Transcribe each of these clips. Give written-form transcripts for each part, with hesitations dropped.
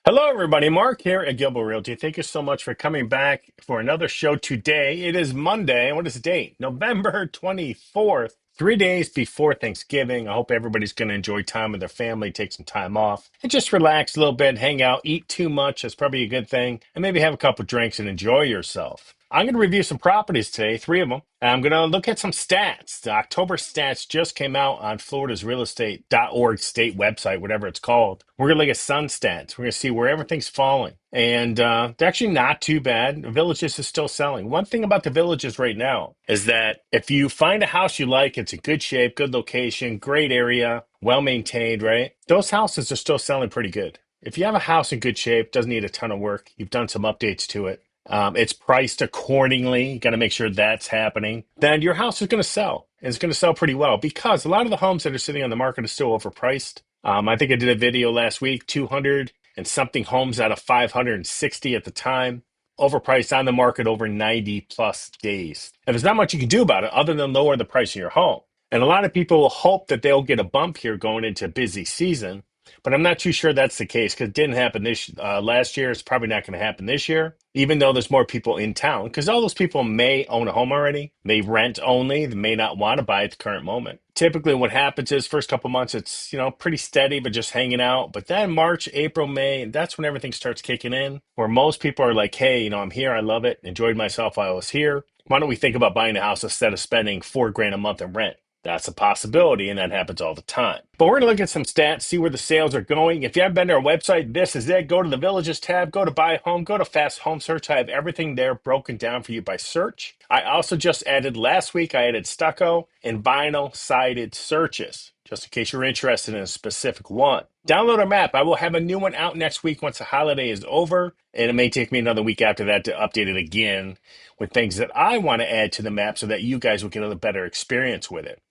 Hello, everybody. Mark here at Gilbo Realty. Thank you so much for coming back for another show today. It is Monday. What is the date? November 24th, 3 days before Thanksgiving. I hope everybody's going to enjoy time with their family, take some time off, and just relax a little bit, hang out, eat too much. That's probably a good thing. And maybe have a couple drinks and enjoy yourself. I'm going to review some properties today, three of them. I'm going to look at some stats. The October stats just came out on Florida's realestate.org state website, whatever it's called. We're going to look at sun stats. We're going to see where everything's falling. And they're actually not too bad. The Villages is still selling. One thing about the Villages right now is that if you find a house you like, it's in good shape, good location, great area, well maintained, right? Those houses are still selling pretty good. If you have a house in good shape, doesn't need a ton of work, you've done some updates to it, it's priced accordingly. You got to make sure that's happening. Then your house is going to sell. And it's going to sell pretty well because a lot of the homes that are sitting on the market are still overpriced. I think I did a video last week, 200 and something homes out of 560 at the time, overpriced on the market over 90 plus days. And there's not much you can do about it other than lower the price of your home. And a lot of people will hope that they'll get a bump here going into busy season. But I'm not too sure that's the case because it didn't happen this last year. It's probably not going to happen this year, even though there's more people in town because all those people may own a home already, may rent only, they may not want to buy at the current moment. Typically, what happens is first couple months, it's pretty steady, but just hanging out. But then March, April, May, that's when everything starts kicking in. Where most people are like, "Hey, I'm here, I love it, enjoyed myself while I was here. Why don't we think about buying a house instead of spending $4,000 a month in rent?" That's a possibility, and that happens all the time. But we're going to look at some stats, see where the sales are going. If you haven't been to our website, this is it. Go to the Villages tab, go to Buy a Home, go to Fast Home Search. I have everything there broken down for you by search. I also just added, last week, I added stucco and vinyl sided searches, just in case you're interested in a specific one. Download our map. I will have a new one out next week once the holiday is over, and it may take me another week after that to update it again with things that I want to add to the map so that you guys will get a better experience with it.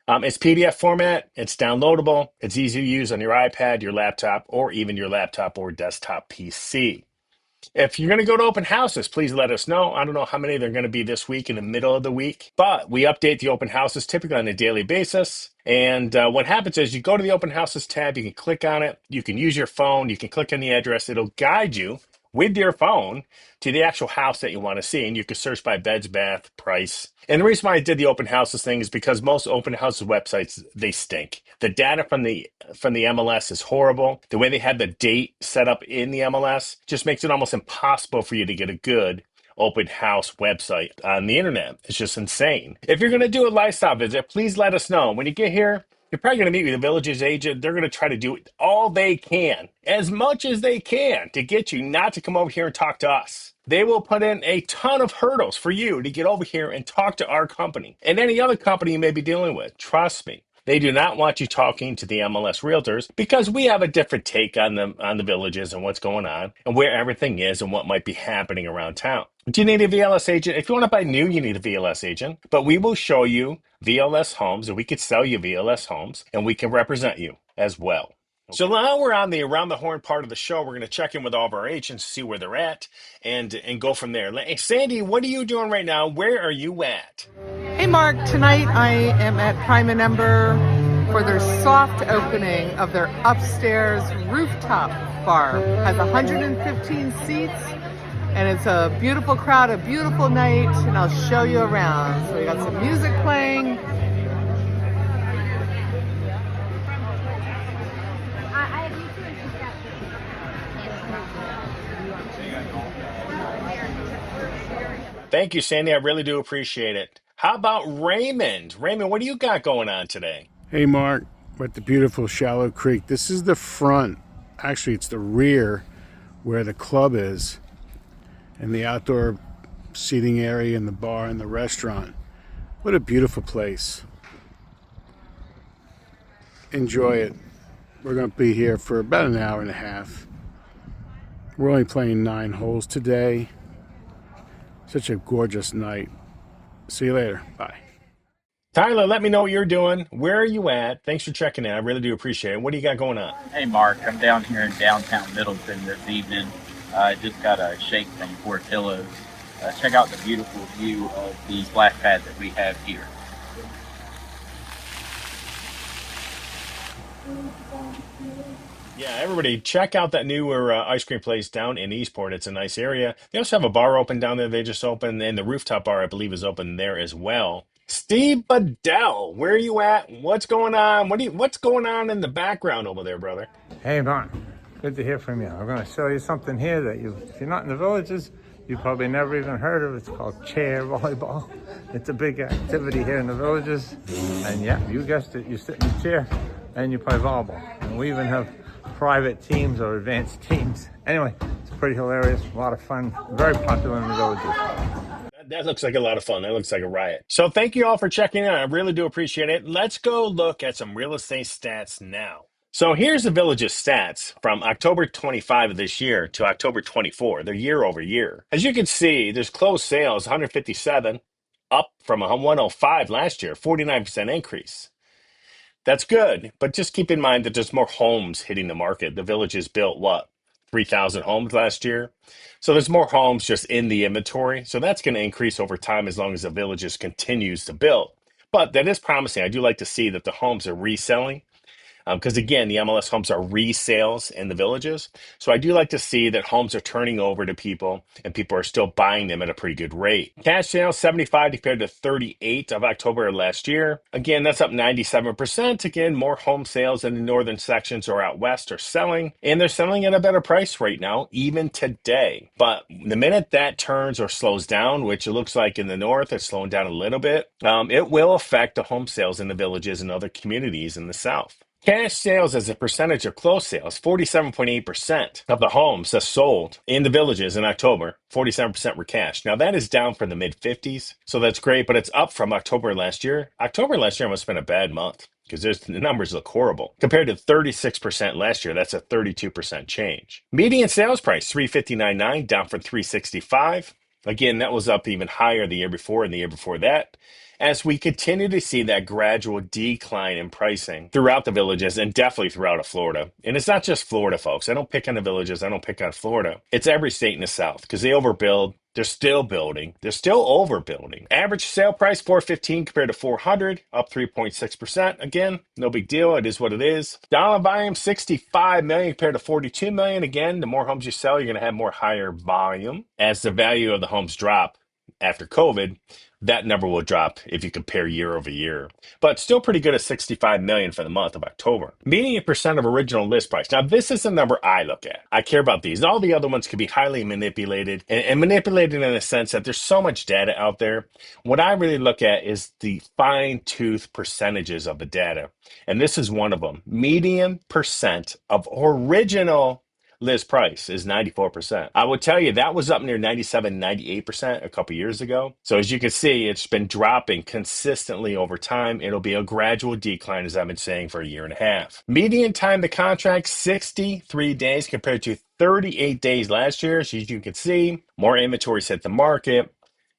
It's PDF format, it's downloadable, it's easy to use on your iPad, your laptop, or even your laptop or desktop PC. If you're going to go to open houses, please let us know. I don't know how many they're going to be this week in the middle of the week, but we update the open houses typically on a daily basis. And what happens is you go to the open houses tab, you can click on it, you can use your phone, you can click on the address, it'll guide you with your phone to the actual house that you want to see. And you can search by beds, bath, price. And the reason why I did the open houses thing is because most open houses websites, they stink. The data from the MLS is horrible. The way they had the date set up in the MLS just makes it almost impossible for you to get a good open house website on the internet. It's just insane. If you're going to do a lifestyle visit, please let us know. When you get here, you're probably going to meet with a Villages agent. They're going to try to do all they can, as much as they can, to get you not to come over here and talk to us. They will put in a ton of hurdles for you to get over here and talk to our company and any other company you may be dealing with. Trust me. They do not want you talking to the MLS realtors because we have a different take on the Villages and what's going on and where everything is and what might be happening around town. Do you need a VLS agent? If you want to buy new, you need a VLS agent, but we will show you VLS homes and we could sell you VLS homes and we can represent you as well. So now we're on the around the horn part of the show. We're going to check in with all of our agents, see where they're at, and go from there. Hey, Sandy, what are you doing right now? Where are you at? Hey Mark, tonight I am at Prime and Ember for their soft opening of their upstairs rooftop bar. It has 115 seats and it's a beautiful crowd, a beautiful night, and I'll show you around. So we got some music playing. Thank you, Sandy. I really do appreciate it. How about Raymond? Raymond, what do you got going on today? Hey Mark, we're at the beautiful Shallow Creek. This is the front, actually it's the rear where the club is and the outdoor seating area and the bar and the restaurant. What a beautiful place. Enjoy it. We're going to be here for about an hour and a half. We're only playing 9 holes today. Such a gorgeous night. See you later. Bye. Tyler, let me know what you're doing. Where are you at? Thanks for checking in. I really do appreciate it. What do you got going on? Hey Mark, I'm down here in downtown Middleton this evening. I just got a shake from Portillo's. Check out the beautiful view of the splash pad that we have here. Yeah, everybody, check out that newer ice cream place down in Eastport. It's a nice area. They also have a bar open down there. They just opened, and the rooftop bar, I believe, is open there as well. Steve Bedell, where are you at? What's going on? What's going on in the background over there, brother? Hey, Mark. Good to hear from you. I'm going to show you something here that if you're not in the villages, you probably never even heard of. It's called chair volleyball. It's a big activity here in the villages. And yeah, you guessed it. You sit in a chair and you play volleyball. And we even have private teams or advanced teams. Anyway, it's pretty hilarious. A lot of fun. Very popular in the villages. That looks like a lot of fun. That looks like a riot. So thank you all for checking in. I really do appreciate it. Let's go look at some real estate stats now. So here's the Village's stats from October 25 of this year to October 24. They're year over year. As you can see, there's closed sales 157, up from 105 last year, 49% increase. That's good, but just keep in mind that there's more homes hitting the market. The Villages built what? 3,000 homes last year. So there's more homes just in the inventory. So that's going to increase over time as long as the Villages continues to build. But that is promising. I do like to see that the homes are reselling. Because again, the MLS homes are resales in the villages. So I do like to see that homes are turning over to people and people are still buying them at a pretty good rate. Cash sales 75 compared to 38 of October of last year. Again, that's up 97%. Again, more home sales in the northern sections or out west are selling, and they're selling at a better price right now, even today. But the minute that turns or slows down, which it looks like in the north, it's slowing down a little bit, it will affect the home sales in the villages and other communities in the south. Cash sales as a percentage of closed sales, 47.8% of the homes that sold in the villages in October, 47% were cash. Now that is down from the mid 50s, so that's great, but it's up from October last year. October last year must have been a bad month because the numbers look horrible. Compared to 36% last year, that's a 32% change. Median sales price, 359.9, down from 365. Again, that was up even higher the year before and the year before that, as we continue to see that gradual decline in pricing throughout the villages and definitely throughout Florida. And it's not just Florida, folks. I don't pick on the villages. I don't pick on Florida. It's every state in the South because they overbuild. They're still building. They're still overbuilding. Average sale price 415 compared to 400, up 3.6%. Again, no big deal. It is what it is. Dollar volume 65 million compared to 42 million. Again, the more homes you sell, you're going to have more higher volume. As the value of the homes drop after COVID, that number will drop if you compare year over year, but still pretty good at 65 million for the month of October. Median percent of original list price. Now, this is the number I look at. I care about these. All the other ones can be highly manipulated and manipulated in the sense that there's so much data out there. What I really look at is the fine tooth percentages of the data. And this is one of them. Median percent of original list price is 94%. I will tell you that was up near 97, 98% a couple years ago. So as you can see, it's been dropping consistently over time. It'll be a gradual decline, as I've been saying, for a year and a half. Median time to contract, 63 days compared to 38 days last year. So as you can see, more inventories hit the market.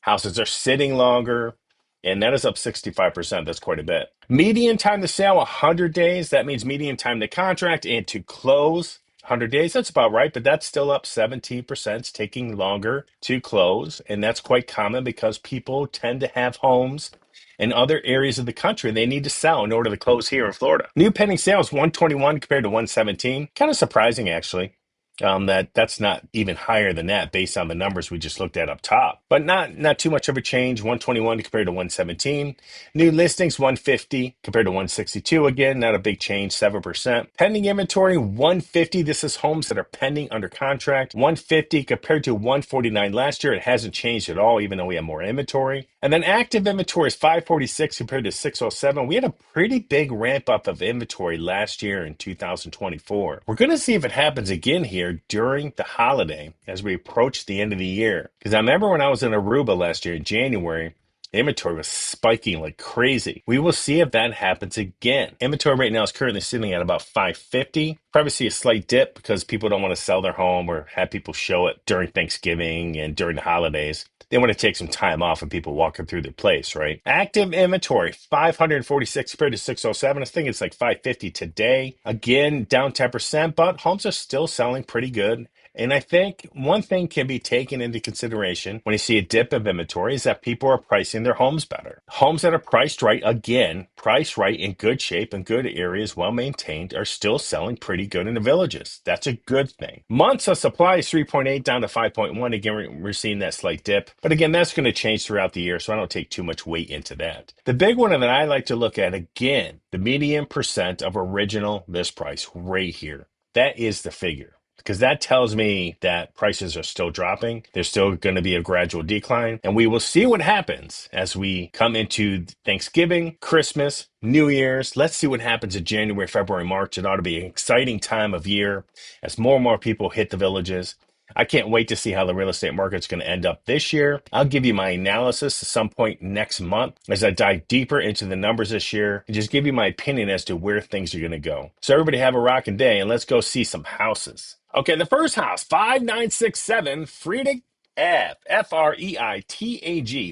Houses are sitting longer. And that is up 65%. That's quite a bit. Median time to sale, 100 days. That means median time to contract and to close, 100 days, that's about right, but that's still up 17%. It's taking longer to close, and that's quite common because people tend to have homes in other areas of the country they need to sell in order to close here in Florida. New pending sales, 121 compared to 117. Kind of surprising, actually. That's not even higher than that based on the numbers we just looked at up top, but not too much of a change. 121 compared to 117. New listings 150 compared to 162. Again, not a big change, 7%. Pending inventory 150. This is homes that are pending under contract. 150 compared to 149 last year. It hasn't changed at all, even though we have more inventory. And then active inventory is 546 compared to 607. We had a pretty big ramp up of inventory last year in 2024. We're going to see if it happens again here during the holiday as we approach the end of the year. Because I remember when I was in Aruba last year in January, inventory was spiking like crazy. We will see if that happens again. Inventory right now is currently sitting at about 550. Probably see a slight dip because people don't want to sell their home or have people show it during Thanksgiving and during the holidays. They want to take some time off and people walking through their place, right? Active inventory, 546 compared to 607. I think it's like 550 today. Again, down 10%, but homes are still selling pretty good. And I think one thing can be taken into consideration when you see a dip of inventory is that people are pricing pricing their homes better. Homes that are priced right, again, priced right, in good shape and good areas, well maintained, are still selling pretty good in the villages. That's a good thing. Months of supply is 3.8 down to 5.1. Again, we're seeing that slight dip. But again, that's going to change throughout the year, so I don't take too much weight into that. The big one that I like to look at, again, the median percent of original list price right here. That is the figure, because that tells me that prices are still dropping. There's still going to be a gradual decline, and we will see what happens as we come into Thanksgiving, Christmas, New Year's. Let's see what happens in January, February, March. It ought to be an exciting time of year as more and more people hit the villages. I can't wait to see how the real estate market's going to end up this year. I'll give you my analysis at some point next month as I dive deeper into the numbers this year and just give you my opinion as to where things are going to go. So everybody have a rocking day, and let's go see some houses. Okay, the first house, 5967 Freitag Ave,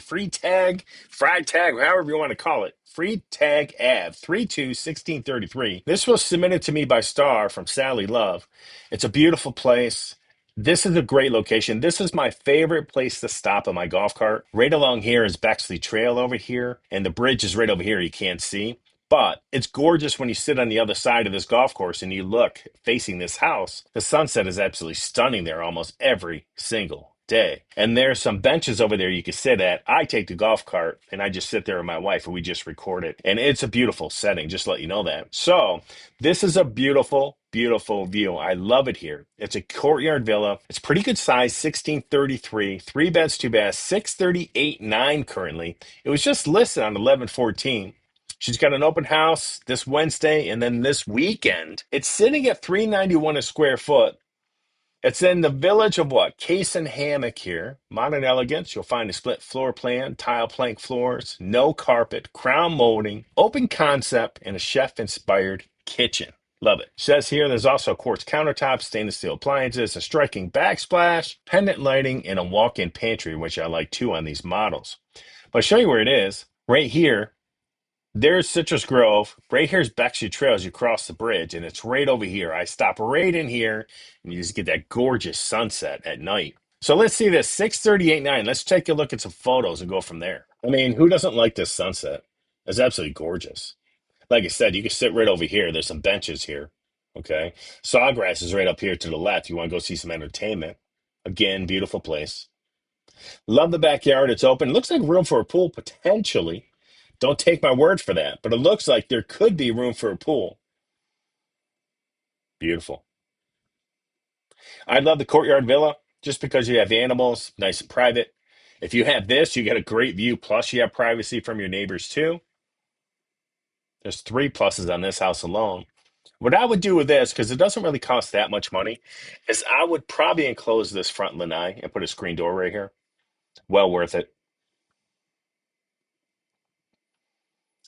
Freitag, Freitag, however you want to call it. Freitag Ave, 321633. This was submitted to me by Star from Sally Love. It's a beautiful place. This is a great location. This is my favorite place to stop on my golf cart. Right along here is Bexley Trail over here, and the bridge is right over here. You can't see. But it's gorgeous when you sit on the other side of this golf course and you look facing this house. The sunset is absolutely stunning there almost every single day. And there's some benches over there you can sit at. I take the golf cart and I just sit there with my wife and we just record it. And it's a beautiful setting, just to let you know that. So this is a beautiful, beautiful view. I love it here. It's a courtyard villa. It's pretty good size, 1633, 3 beds, 2 baths, 638.9 currently. It was just listed on 1114. She's got an open house this Wednesday and then this weekend. It's sitting at $391 a square foot. It's in the village of what? Case and Hammock here. Modern elegance. You'll find a split floor plan, tile plank floors, no carpet, crown molding, open concept, and a chef-inspired kitchen. Love it. Says here there's also quartz countertops, stainless steel appliances, a striking backsplash, pendant lighting, and a walk-in pantry, which I like too on these models. But I'll show you where it is. Right here, there's Citrus Grove. Right here's Bexley Trail as you cross the bridge, and it's right over here. I stop right in here, and you just get that gorgeous sunset at night. So let's see this 638.9. Let's take a look at some photos and go from there. I mean, who doesn't like this sunset? It's absolutely gorgeous. Like I said, you can sit right over here. There's some benches here. Okay. Sawgrass is right up here to the left. You want to go see some entertainment. Again, beautiful place. Love the backyard. It's open. Looks like room for a pool potentially. Don't take my word for that, but it looks like there could be room for a pool. Beautiful. I love the courtyard villa just because you have animals, nice and private. If you have this, you get a great view, plus you have privacy from your neighbors too. There's 3 pluses on this house alone. What I would do with this, because it doesn't really cost that much money, is I would probably enclose this front lanai and put a screen door right here. Well worth it.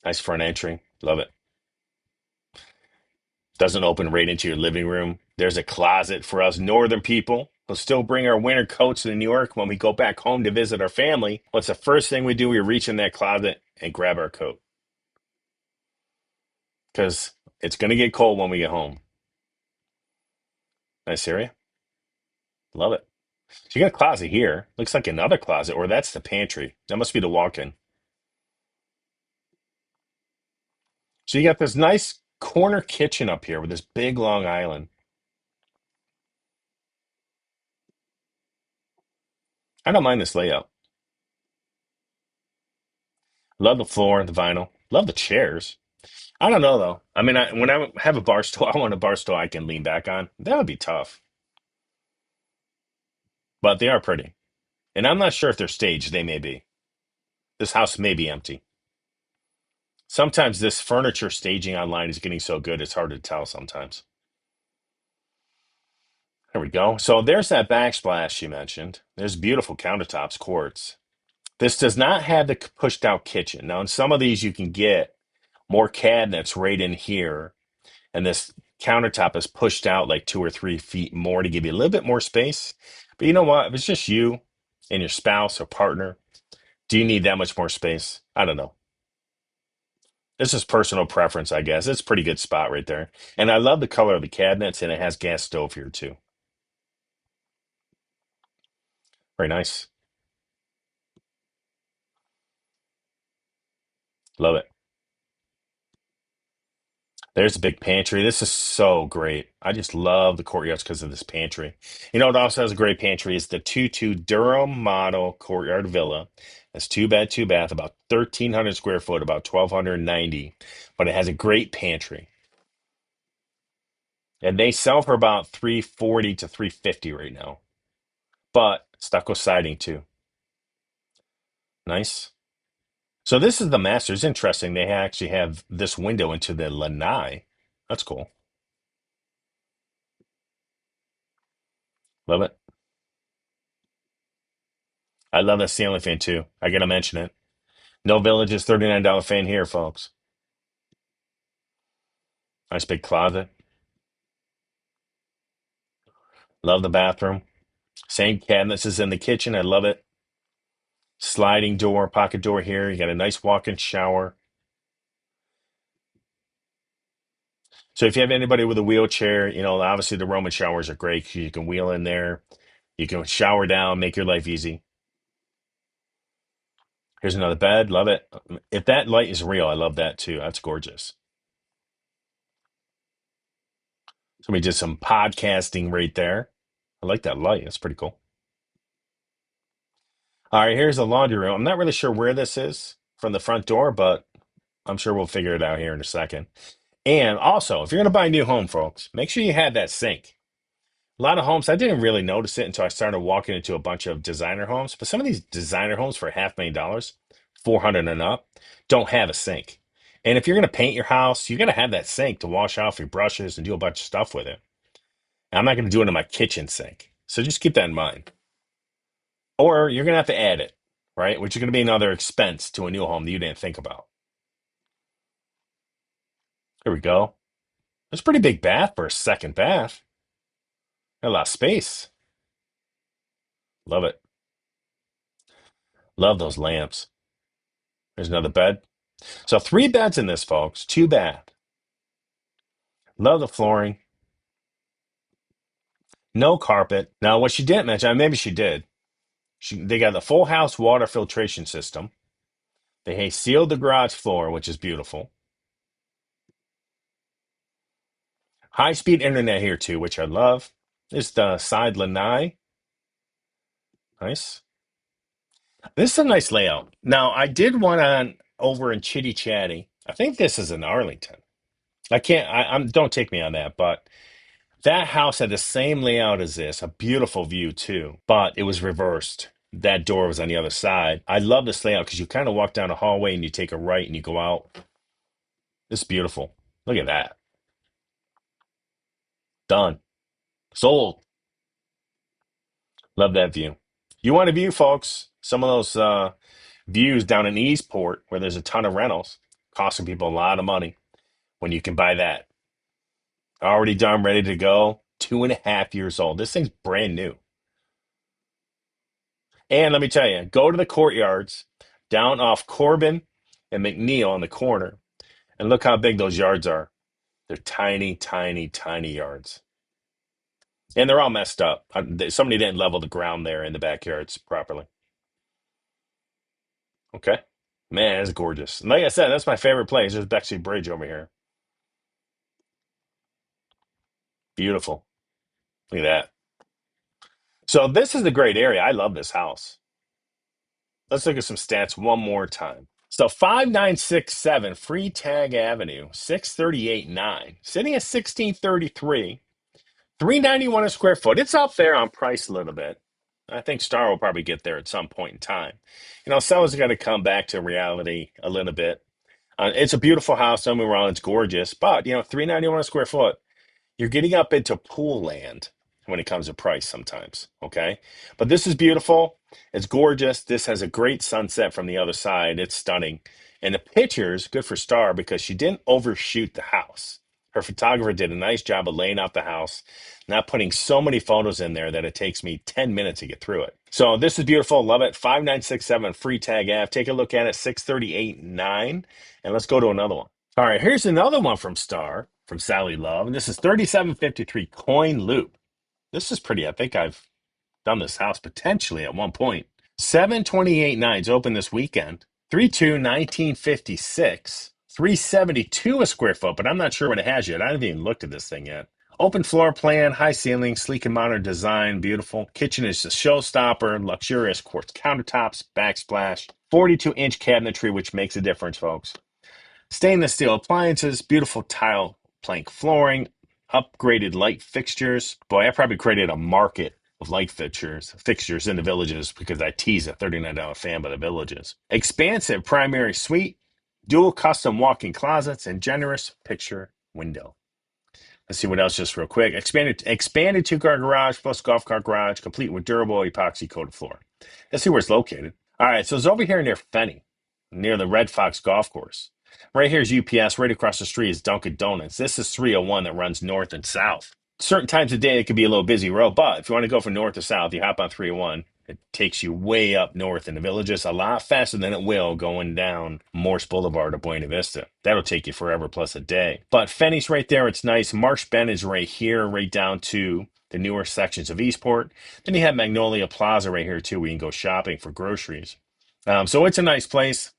Nice front entry. Love it. Doesn't open right into your living room. There's a closet for us northern people. We'll still bring our winter coats to New York when we go back home to visit our family. What's the first thing we do? We reach in that closet and grab our coat. Because it's going to get cold when we get home. Nice area. Love it. So you got a closet here. Looks like another closet, or that's the pantry. That must be the walk-in. So you got this nice corner kitchen up here with this big long island. I don't mind this layout. Love the floor, the vinyl. Love the chairs. I don't know though. I mean, when I have a bar stool, I want a bar stool I can lean back on. That would be tough, but they are pretty. And I'm not sure if they're staged. They may be. This house may be empty. Sometimes this furniture staging online is getting so good, it's hard to tell sometimes. There we go. So there's that backsplash you mentioned. There's beautiful countertops, quartz. This does not have the pushed out kitchen. Now, in some of these, you can get more cabinets right in here. And this countertop is pushed out like 2 or 3 feet more to give you a little bit more space. But you know what? If it's just you and your spouse or partner, do you need that much more space? I don't know. This is personal preference, I guess. It's a pretty good spot right there. And I love the color of the cabinets, and it has gas stove here too. Very nice. Love it. There's a big pantry. This is so great. I just love the courtyards because of this pantry. You know what also has a great pantry is the 2 Durham model courtyard villa. It's 2 bed, 2 bath, about 1,300 square foot, about 1,290. But it has a great pantry. And they sell for about 340 to 350 right now. But stucco siding too. Nice. So this is the master. It's interesting. They actually have this window into the lanai. That's cool. Love it. I love that ceiling fan too. I gotta mention it. No Villages, $39 fan here, folks. Nice big closet. Love the bathroom. Same cabinets as in the kitchen. I love it. Sliding door, pocket door here. You got a nice walk-in shower. So if you have anybody with a wheelchair, you know, obviously the Roman showers are great 'cause you can wheel in there. You can shower down, make your life easy. Here's another bed. Love it. If that light is real, I love that too. That's gorgeous. Somebody did some podcasting right there. I like that light. That's pretty cool. All right, here's the laundry room. I'm not really sure where this is from the front door, but I'm sure we'll figure it out here in a second. And also, if you're going to buy a new home, folks, make sure you have that sink. A lot of homes, I didn't really notice it until I started walking into a bunch of designer homes. But some of these designer homes for $500,000, 400 and up, don't have a sink. And if you're going to paint your house, you're going to have that sink to wash off your brushes and do a bunch of stuff with it. And I'm not going to do it in my kitchen sink. So just keep that in mind. Or you're going to have to add it, right? Which is going to be another expense to a new home that you didn't think about. Here we go. It's a pretty big bath for a second bath. Got a lot of space. Love it. Love those lamps. There's another bed. So 3 beds in this, folks. 2 bath. Love the flooring. No carpet. Now, what she didn't mention, maybe she did. They got the full house water filtration system. They sealed the garage floor, which is beautiful. High-speed internet here too, which I love. This is the side lanai. Nice. This is a nice layout. Now, I did one on over in Chitty Chatty. I think this is in Arlington. I can't. I'm. Don't take me on that, but that house had the same layout as this. A beautiful view too, but it was reversed. That door was on the other side. I love this layout because you kind of walk down a hallway and you take a right and you go out. It's beautiful. Look at that. Done. Sold. Love that view. You want a view, folks? Some of those views down in Eastport where there's a ton of rentals, costing people a lot of money when you can buy that. Already done, ready to go. 2.5 years old. This thing's brand new. And let me tell you, go to the courtyards down off Corbin and McNeil on the corner and look how big those yards are. They're tiny, tiny, tiny yards. And they're all messed up. Somebody didn't level the ground there in the backyards properly. Okay. Man, it's gorgeous. And like I said, that's my favorite place. There's Bexley Bridge over here. Beautiful. Look at that. So this is a great area. I love this house. Let's look at some stats one more time. So 5967 Freitag Avenue, 638.9, sitting at 1633, 391 a square foot. It's up there on price a little bit. I think Star will probably get there at some point in time. You know, sellers got to come back to reality a little bit. It's a beautiful house. Don't get me wrong, it's gorgeous, but you know, 391 a square foot. You're getting up into pool land when it comes to price sometimes, okay? But this is beautiful. It's gorgeous. This has a great sunset from the other side. It's stunning. And the pictures, good for Star because she didn't overshoot the house. Her photographer did a nice job of laying out the house, not putting so many photos in there that it takes me 10 minutes to get through it. So this is beautiful. Love it. 5967 Freitag Ave. Take a look at it, 638.9. And let's go to another one. All right, here's another one from Star, from Sally Love, and this is 3753 Coyne Loop. This is pretty. I think I've done this house potentially at one point. 728.9. It's open this weekend. 1956, 372 a square foot, but I'm not sure what it has yet. I haven't even looked at this thing yet. Open floor plan, high ceiling, sleek and modern design, beautiful. Kitchen is a showstopper, luxurious quartz countertops, backsplash, 42-inch cabinetry, which makes a difference, folks. Stainless steel appliances, beautiful tile plank flooring, upgraded light fixtures. Boy, I probably created a market of light fixtures in the Villages because I tease a $39 fan by the Villages. Expansive primary suite, dual custom walk-in closets, and generous picture window. Let's see what else just real quick. Expanded two-car garage plus golf cart garage, complete with durable epoxy coated floor. Let's see where it's located. All right, so it's over here near Fenny, near the Red Fox Golf Course. Right here is UPS. Right across the street is Dunkin' Donuts. This is 301 that runs north and south. Certain times of day, it could be a little busy road, but if you want to go from north to south, you hop on 301. It takes you way up north in the Villages a lot faster than it will going down Morse Boulevard to Buena Vista. That'll take you forever plus a day. But Fenny's right there. It's nice. Marsh Bend is right here, right down to the newer sections of Eastport. Then you have Magnolia Plaza right here, too, where you can go shopping for groceries. So it's a nice place.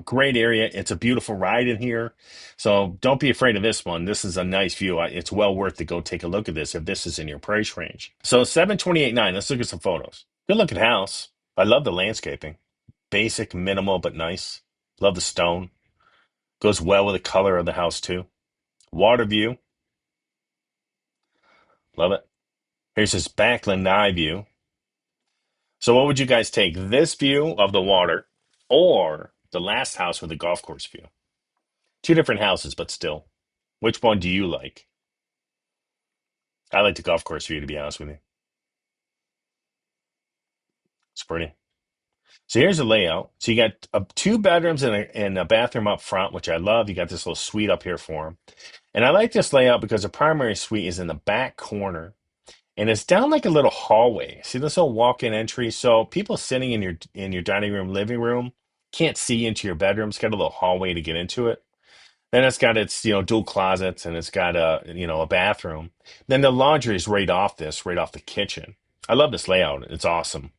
Great area. It's a beautiful ride in here. So don't be afraid of this one. This is a nice view. It's well worth to go take a look at this if this is in your price range. So 728.9. Let's look at some photos. Good looking house. I love the landscaping. Basic, minimal, but nice. Love the stone. Goes well with the color of the house too. Water view. Love it. Here's this backland eye view. So what would you guys take? This view of the water or the last house with the golf course view? Two different houses, but still. Which one do you like? I like the golf course view, to be honest with you. It's pretty. So here's the layout. So you got two bedrooms and a bathroom up front, which I love. You got this little suite up here for them. And I like this layout because the primary suite is in the back corner. And it's down like a little hallway. See this little walk-in entry? So people sitting in your dining room, living room can't see into your bedroom. It's got a little hallway to get into it. Then it's got its, dual closets and it's got a bathroom. Then the laundry is right off the kitchen. I love this layout. It's awesome.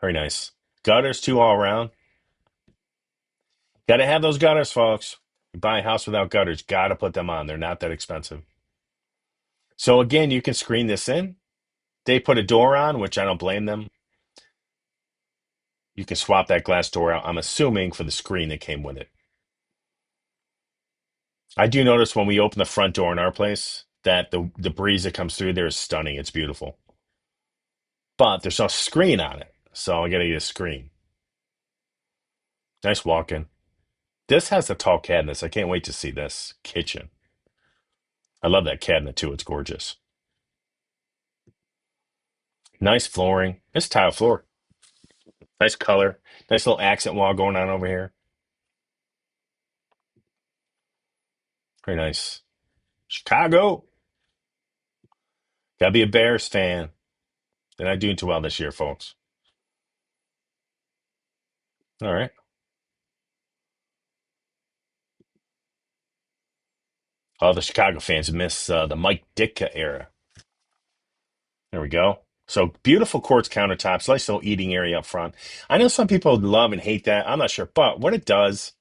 Very nice. Gutters too all around. Got to have those gutters, folks. You buy a house without gutters, got to put them on. They're not that expensive. So again, you can screen this in. They put a door on, which I don't blame them. You can swap that glass door out, I'm assuming, for the screen that came with it. I do notice when we open the front door in our place that the breeze that comes through there is stunning. It's beautiful. But there's no screen on it, so I got to get a screen. Nice walk-in. This has the tall cabinets. I can't wait to see this kitchen. I love that cabinet too. It's gorgeous. Nice flooring. It's tile floor. Nice color. Nice little accent wall going on over here. Very nice. Chicago. Gotta be a Bears fan. They're not doing too well this year, folks. All right. All the Chicago fans miss the Mike Ditka era. There we go. So beautiful quartz countertops, nice little eating area up front. I know some people love and hate that. I'm not sure, but what it does,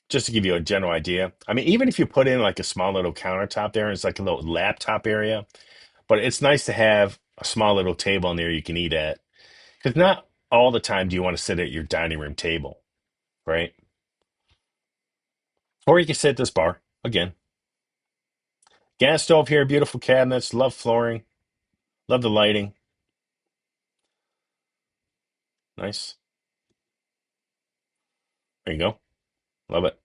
just to give you a general idea, I mean, even if you put in like a small little countertop there, it's like a little laptop area, but it's nice to have a small little table in there you can eat at. Because not all the time do you want to sit at your dining room table, right? Or you can sit at this bar again. Gas stove here, beautiful cabinets, love flooring, love the lighting. Nice. There you go. Love it.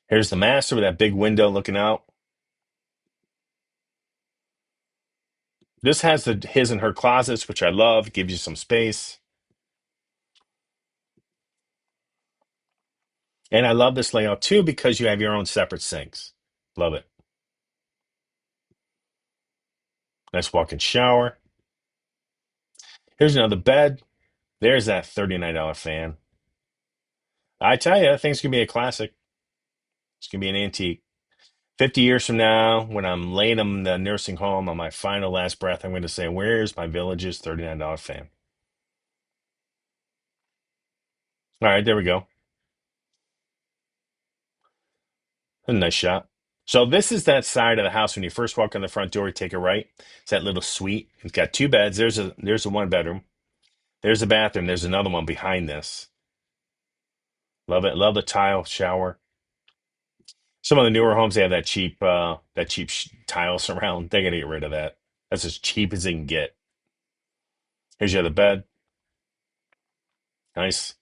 Here's the master with that big window looking out. This has his and her closets, which I love. Gives you some space. And I love this layout too because you have your own separate sinks. Love it. Nice walk-in shower. Here's another bed. There's that $39 fan. I tell you, that thing's going to be a classic. It's going to be an antique. 50 years from now, when I'm laying in the nursing home on my final last breath, I'm going to say, where's my Village's $39 fan? All right, there we go. A nice shot. So this is that side of the house. When you first walk in the front door, you take a right. It's that little suite. It's got two beds. There's a one bedroom. There's a bathroom. There's another one behind this. Love it. Love the tile shower. Some of the newer homes, they have that cheap tile surround. They got to get rid of that. That's as cheap as they can get. Here's your other bed. Nice.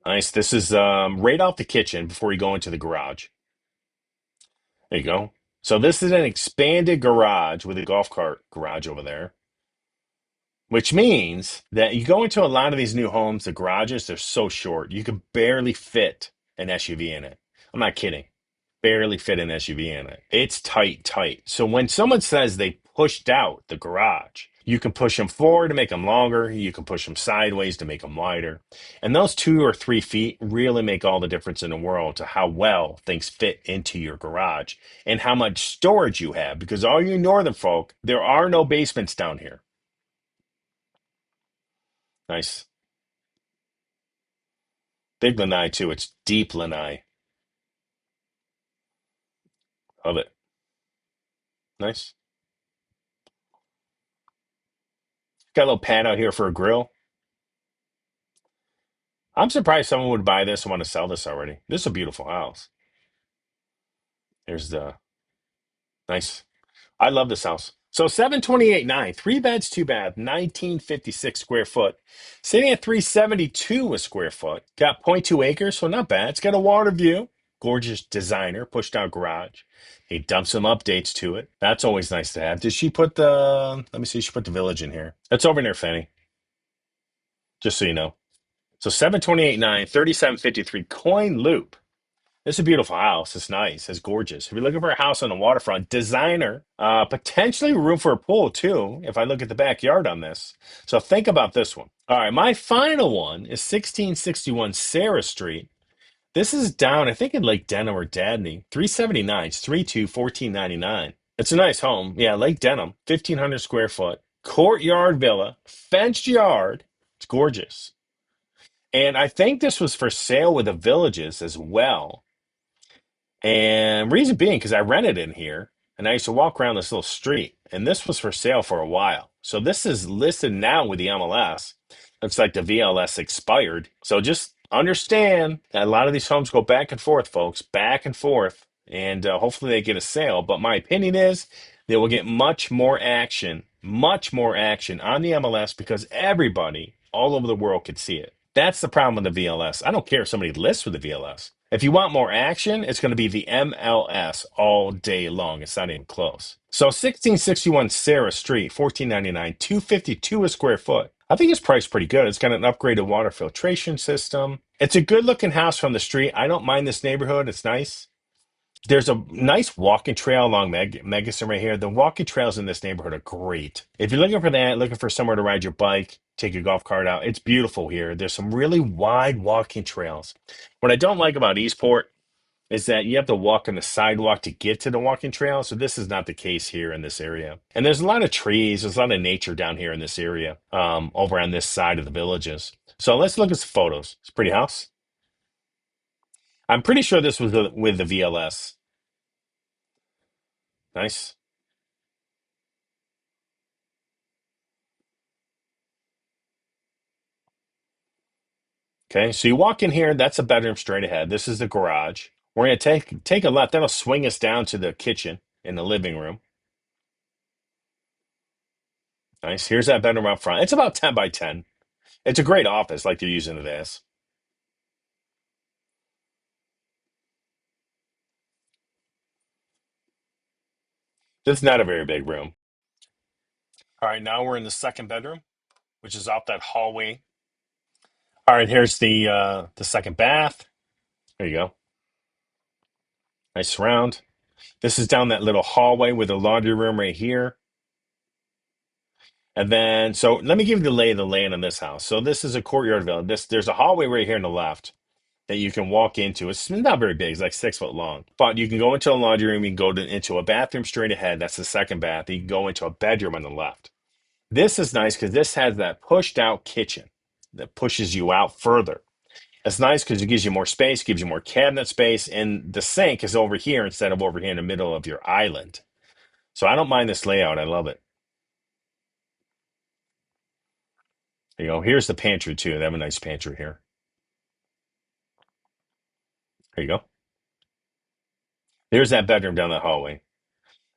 Nice. This is right off the kitchen before you go into the garage. There you go. So this is an expanded garage with a golf cart garage over there, which means that you go into a lot of these new homes, the garages, they're so short. You could barely fit an SUV in it. I'm not kidding. Barely fit an SUV in it. It's tight, tight. So when someone says they pushed out the garage, you can push them forward to make them longer. You can push them sideways to make them wider. And those 2 or 3 feet really make all the difference in the world to how well things fit into your garage and how much storage you have. Because all you northern folk, there are no basements down here. Nice. Big lanai too. It's deep lanai. Love it. Nice. Got a little pad out here for a grill. I'm surprised someone would buy this and want to sell this already. This is a beautiful house. There's the nice. I love this house. So 728.9, 3 beds, 2 bath, 1956 square foot. Sitting at 372 a square foot. Got zero point 0.2 acres, so not bad. It's got a water view. Gorgeous designer, pushed out garage. He dumped some updates to it. That's always nice to have. Did she put let me see, she put the Village in here. That's over near Fanny, just so you know. So 728.9, 3753 Coyne Loop. It's a beautiful house. It's nice. It's gorgeous. If you're looking for a house on the waterfront, designer, potentially room for a pool too, if I look at the backyard on this. So think about this one. All right, my final one is 1661 Sarah Street. This is down, I think, in Lake Denham or Dadney. 379. It's 1499. It's a nice home. Yeah, Lake Denham, 1,500 square foot. Courtyard villa, fenced yard. It's gorgeous. And I think this was for sale with the Villages as well. And reason being, because I rented in here and I used to walk around this little street, and this was for sale for a while. So this is listed now with the MLS. Looks like the VLS expired. So just understand that a lot of these homes go back and forth, folks, back and forth, and hopefully they get a sale. But my opinion is they will get much more action on the MLS because everybody all over the world could see it. That's the problem with the VLS. I don't care if somebody lists with the VLS. If you want more action, it's going to be the MLS all day long. It's not even close. So 1661 Sarah Street, 1499, 252 a square foot. I think it's priced pretty good. It's got an upgraded water filtration system. It's a good looking house from the street. I don't mind this neighborhood. It's nice. There's a nice walking trail along Megason right here. The walking trails in this neighborhood are great. If you're looking for that, looking for somewhere to ride your bike, take your golf cart out, it's beautiful here. There's some really wide walking trails. What I don't like about Eastport is that you have to walk on the sidewalk to get to the walking trail. So this is not the case here in this area. And there's a lot of trees. There's a lot of nature down here in this area, over on this side of the Villages. So let's look at some photos. It's a pretty house. I'm pretty sure this was with the VLS. Nice. Okay, so you walk in here. That's a bedroom straight ahead. This is the garage. We're gonna take a left. That'll swing us down to the kitchen in the living room. Nice. Here's that bedroom up front. It's about 10 by 10. It's a great office like they're using it as. This is not a very big room. All right, now we're in the second bedroom, which is out that hallway. All right, here's the second bath. There you go. Nice surround. This is down that little hallway with a laundry room right here. And then, so let me give you the lay of the land on this house. So this is a courtyard villa. There's a hallway right here on the left. that you can walk into. It's not very big, it's like 6 foot long. But you can go into a laundry room, you can go into a bathroom straight ahead. That's the second bath. You can go into a bedroom on the left. This is nice because this has that pushed out kitchen that pushes you out further. It's nice because it gives you more space, gives you more cabinet space, and the sink is over here instead of over here in the middle of your island. So I don't mind this layout. I love it. You know, here's the pantry too. They have a nice pantry here. There you go. There's that bedroom down the hallway.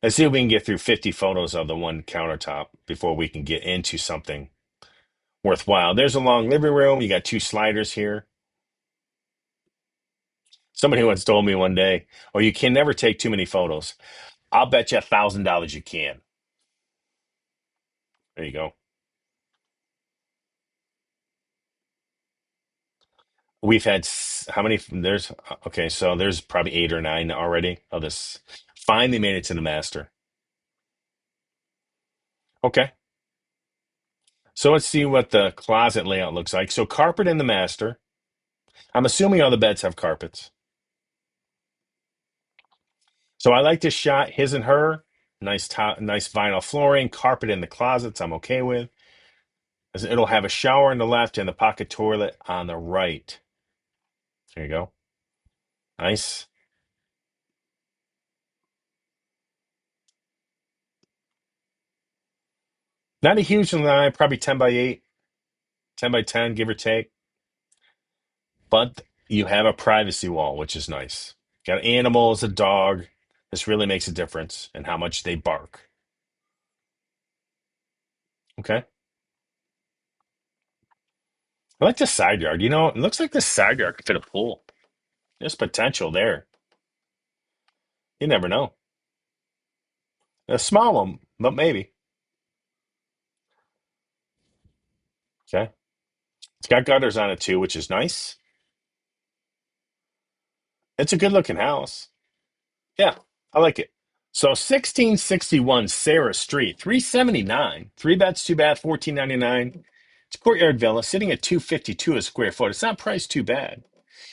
Let's see if we can get through 50 photos of the one countertop before we can get into something worthwhile. There's a long living room. You got 2 sliders here. Somebody once told me one day, "Oh, you can never take too many photos." I'll bet you $1,000 you can. There you go. We've had how many? There's okay, so there's probably 8 or 9 already of this. Finally made it to the master. Okay, so let's see what the closet layout looks like. So carpet in the master. I'm assuming all the beds have carpets. So I like this shot, his and her. Nice top, nice vinyl flooring, carpet in the closets. I'm okay with. It'll have a shower on the left and the pocket toilet on the right. There you go. Nice. Not a huge line, probably 10 by 8, 10 by 10, give or take. But you have a privacy wall, which is nice. Got animals, a dog. This really makes a difference in how much they bark. Okay. I like the side yard. You know, it looks like this side yard could fit a pool. There's potential there. You never know. A small one, but maybe. Okay. It's got gutters on it too, which is nice. It's a good looking house. Yeah, I like it. So 1661 Sarah Street, 379, 3 beds, 2 bath, 1499. It's a courtyard villa sitting at 252 a square foot. It's not priced too bad.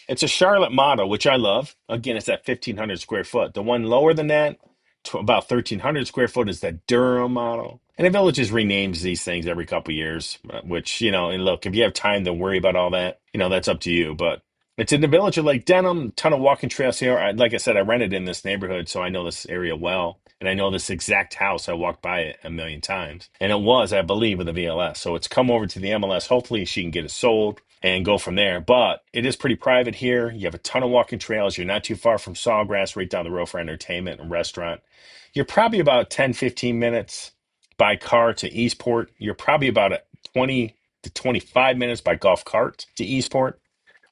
It's a Charlotte model, which I love. Again, it's at 1,500 square foot. The one lower than that, to about 1,300 square foot, is the Durham model. And the village just renames these things every couple of years, which, you know, and look, if you have time to worry about all that, you know, that's up to you. But it's in the village of Lake Denham, ton of walking trails here. Like I said, I rented in this neighborhood, so I know this area well. And I know this exact house. I walked by it a million times. And it was, I believe, with the VLS. So it's come over to the MLS. Hopefully she can get it sold and go from there. But it is pretty private here. You have a ton of walking trails. You're not too far from Sawgrass, right down the road for entertainment and restaurant. You're probably about 10, 15 minutes by car to Eastport. You're probably about 20 to 25 minutes by golf cart to Eastport.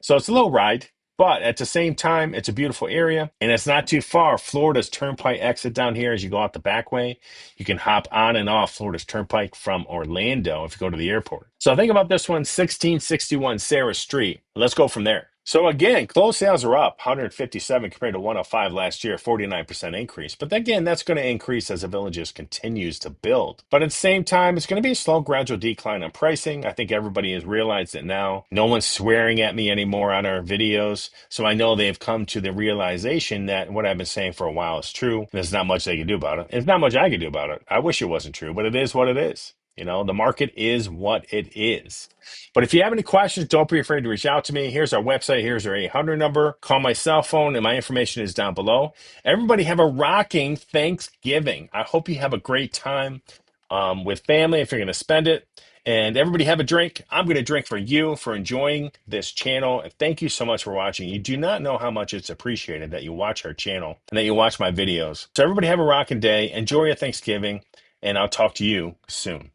So it's a little ride, but at the same time, it's a beautiful area and it's not too far. Florida's Turnpike exit down here as you go out the back way. You can hop on and off Florida's Turnpike from Orlando if you go to the airport. So think about this one, 1661 Sarah Street. Let's go from there. So again, closed sales are up 157 compared to 105 last year, 49% increase. But again, that's going to increase as the village just continues to build. But at the same time, it's going to be a slow, gradual decline on pricing. I think everybody has realized it now. No one's swearing at me anymore on our videos. So I know they've come to the realization that what I've been saying for a while is true. There's not much they can do about it. There's not much I can do about it. I wish it wasn't true, but it is what it is. You know, the market is what it is. But if you have any questions, don't be afraid to reach out to me. Here's our website. Here's our 800 number. Call my cell phone, and my information is down below. Everybody have a rocking Thanksgiving. I hope you have a great time with family if you're going to spend it. And everybody have a drink. I'm going to drink for you for enjoying this channel. And thank you so much for watching. You do not know how much it's appreciated that you watch our channel and that you watch my videos. So everybody have a rocking day. Enjoy your Thanksgiving. And I'll talk to you soon.